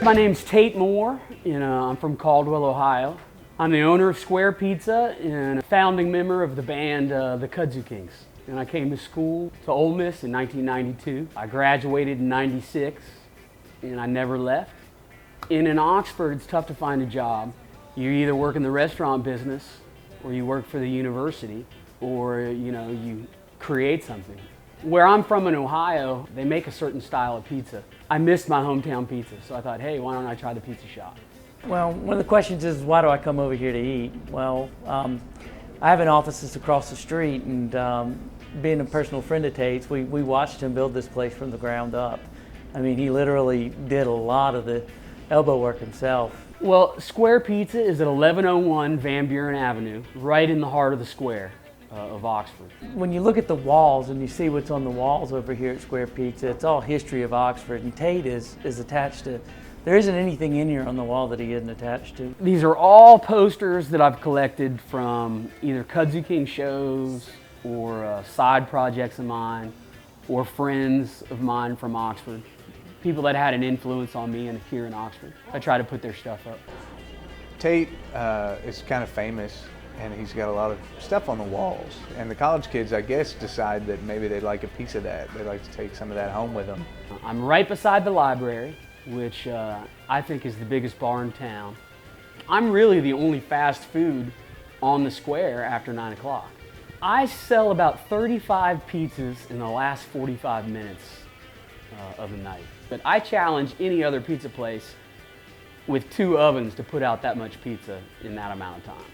My name's Tate Moore, and I'm from Caldwell, Ohio. I'm the owner of Square Pizza and a founding member of the band the Kudzu Kings. And I came to school to Ole Miss in 1992. I graduated in 96, and I never left. In Oxford, it's tough to find a job. You either work in the restaurant business, or you work for the university, or you create something. Where I'm from in Ohio, they make a certain style of pizza. I missed my hometown pizza, so I thought, hey, why don't I try the pizza shop? Well, one of the questions is, why do I come over here to eat? Well, I have an office that's across the street, and being a personal friend of Tate's, we watched him build this place from the ground up. I mean, he literally did a lot of the elbow work himself. Well, Square Pizza is at 1101 Van Buren Avenue, right in the heart of the square of Oxford. When you look at the walls and you see what's on the walls over here at Square Pizza, it's all history of Oxford, and Tate is attached to. There isn't anything in here on the wall that he isn't attached to. These are all posters that I've collected from either Kudzu King shows or side projects of mine or friends of mine from Oxford. People that had an influence on me here in Oxford. I try to put their stuff up. Tate is kind of famous, and he's got a lot of stuff on the walls. And the college kids, I guess, decide that maybe they'd like a piece of that. They'd like to take some of that home with them. I'm right beside the library, which I think is the biggest bar in town. I'm really the only fast food on the square after 9 o'clock. I sell about 35 pizzas in the last 45 minutes of the night. But I challenge any other pizza place with 2 ovens to put out that much pizza in that amount of time.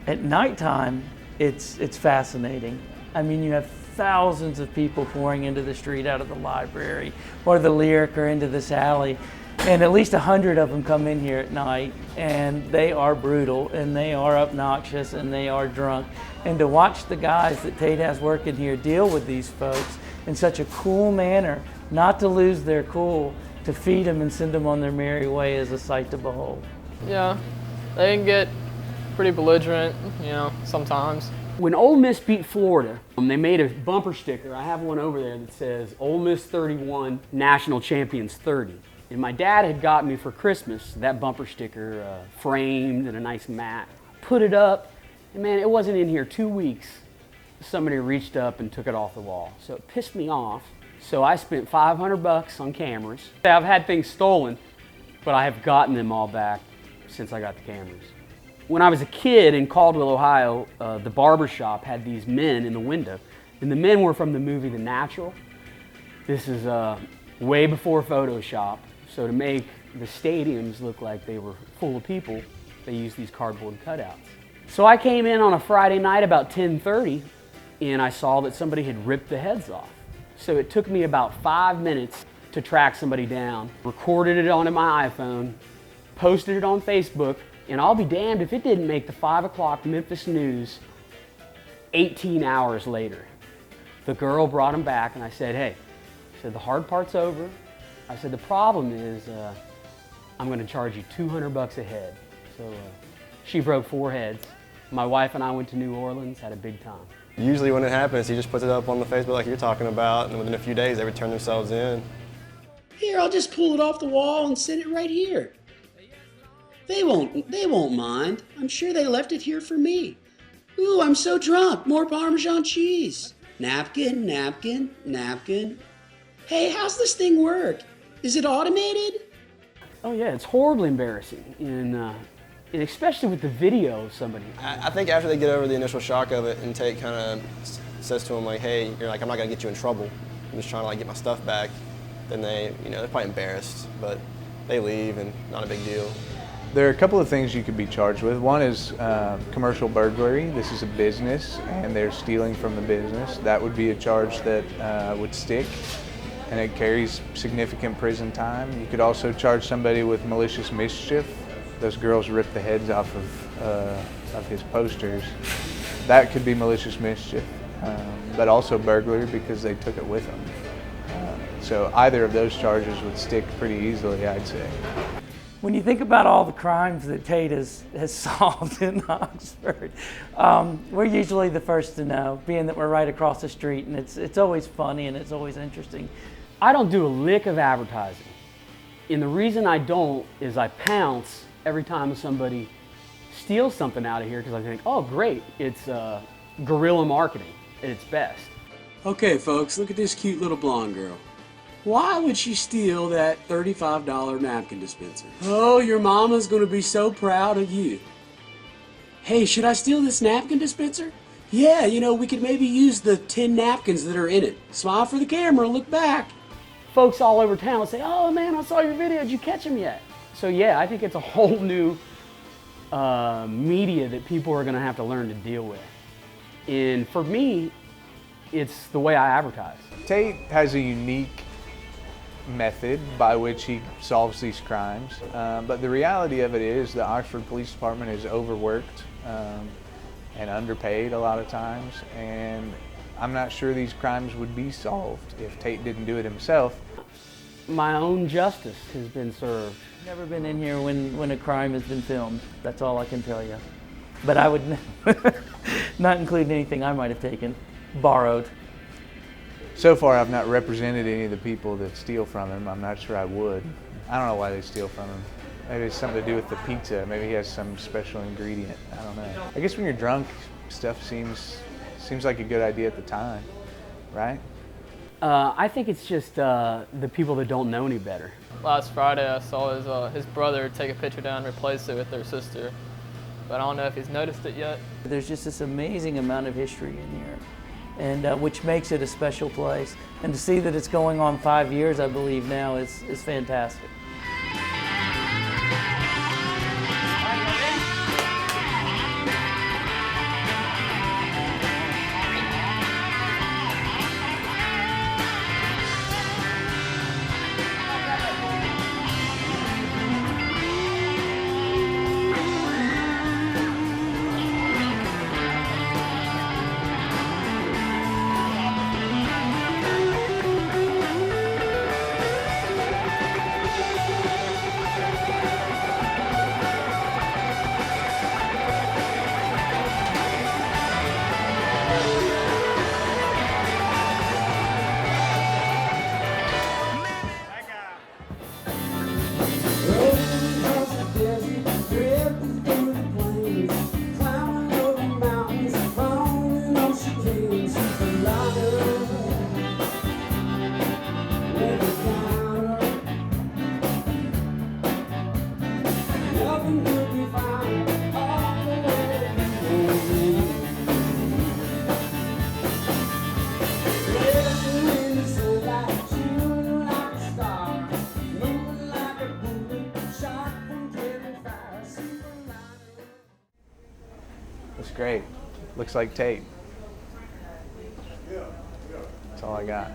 At nighttime, it's fascinating. I mean, you have thousands of people pouring into the street out of the library or the Lyric or into this alley, and at least 100 of them come in here at night, and they are brutal, and they are obnoxious, and they are drunk. And to watch the guys that Tate has working here deal with these folks in such a cool manner, not to lose their cool, to feed them and send them on their merry way, is a sight to behold. Yeah, they can get pretty belligerent, sometimes. When Ole Miss beat Florida, they made a bumper sticker. I have one over there that says, Ole Miss 31, National Champions 30. And my dad had got me for Christmas that bumper sticker framed in a nice mat. Put it up, and man, it wasn't in here 2 weeks. Somebody reached up and took it off the wall. So it pissed me off. So I spent $500 on cameras. I've had things stolen, but I have gotten them all back since I got the cameras. When I was a kid in Caldwell, Ohio, the barber shop had these men in the window, and the men were from the movie The Natural. This is way before Photoshop, so to make the stadiums look like they were full of people, they used these cardboard cutouts. So I came in on a Friday night about 10:30, and I saw that somebody had ripped the heads off. So it took me about 5 minutes to track somebody down, recorded it onto my iPhone, posted it on Facebook, and I'll be damned if it didn't make the 5 o'clock Memphis News 18 hours later. The girl brought him back, and I said, hey, the hard part's over. I said, the problem is I'm going to charge you $200 a head. So she broke 4 heads. My wife and I went to New Orleans, had a big time. Usually when it happens, he just puts it up on the Facebook like you're talking about, and within a few days they would turn themselves in. Here, I'll just pull it off the wall and set it right here. They won't mind. I'm sure they left it here for me. Ooh, I'm so drunk. More Parmesan cheese. Napkin, napkin, napkin. Hey, how's this thing work? Is it automated? Oh yeah, it's horribly embarrassing, and especially with the video of somebody. I think after they get over the initial shock of it, and Tate kind of says to him like, hey, I'm not gonna get you in trouble. I'm just trying to get my stuff back. Then they're probably embarrassed, but they leave and not a big deal. There are a couple of things you could be charged with. One is commercial burglary. This is a business, and they're stealing from the business. That would be a charge that would stick, and it carries significant prison time. You could also charge somebody with malicious mischief. Those girls ripped the heads off of his posters. That could be malicious mischief, but also burglary because they took it with them. So either of those charges would stick pretty easily, I'd say. When you think about all the crimes that Tate has solved in Oxford, we're usually the first to know, being that we're right across the street, and it's always funny and it's always interesting. I don't do a lick of advertising. And the reason I don't is I pounce every time somebody steals something out of here because I think, oh great, it's guerrilla marketing at its best. Okay, folks, look at this cute little blonde girl. Why would she steal that $35 napkin dispenser? Oh, your mama's gonna be so proud of you. Hey, should I steal this napkin dispenser? Yeah, you know, we could maybe use the 10 napkins that are in it. Smile for the camera, look back. Folks all over town will say, oh man, I saw your video, did you catch him yet? So yeah, I think it's a whole new media that people are gonna have to learn to deal with. And for me, it's the way I advertise. Tate has a unique method by which he solves these crimes, but the reality of it is the Oxford Police Department is overworked and underpaid a lot of times, and I'm not sure these crimes would be solved if Tate didn't do it himself. My own justice has been served. Never been in here when a crime has been filmed. That's all I can tell you. But I would not include anything I might have taken, borrowed. So far, I've not represented any of the people that steal from him. I'm not sure I would. I don't know why they steal from him. Maybe it's something to do with the pizza. Maybe he has some special ingredient. I don't know. I guess when you're drunk, stuff seems like a good idea at the time, right? I think it's just the people that don't know any better. Last Friday, I saw his brother take a picture down and replace it with their sister. But I don't know if he's noticed it yet. There's just this amazing amount of history in here, and which makes it a special place. And to see that it's going on 5 years, I believe now, is fantastic. Looks great. Looks like Tate. That's all I got.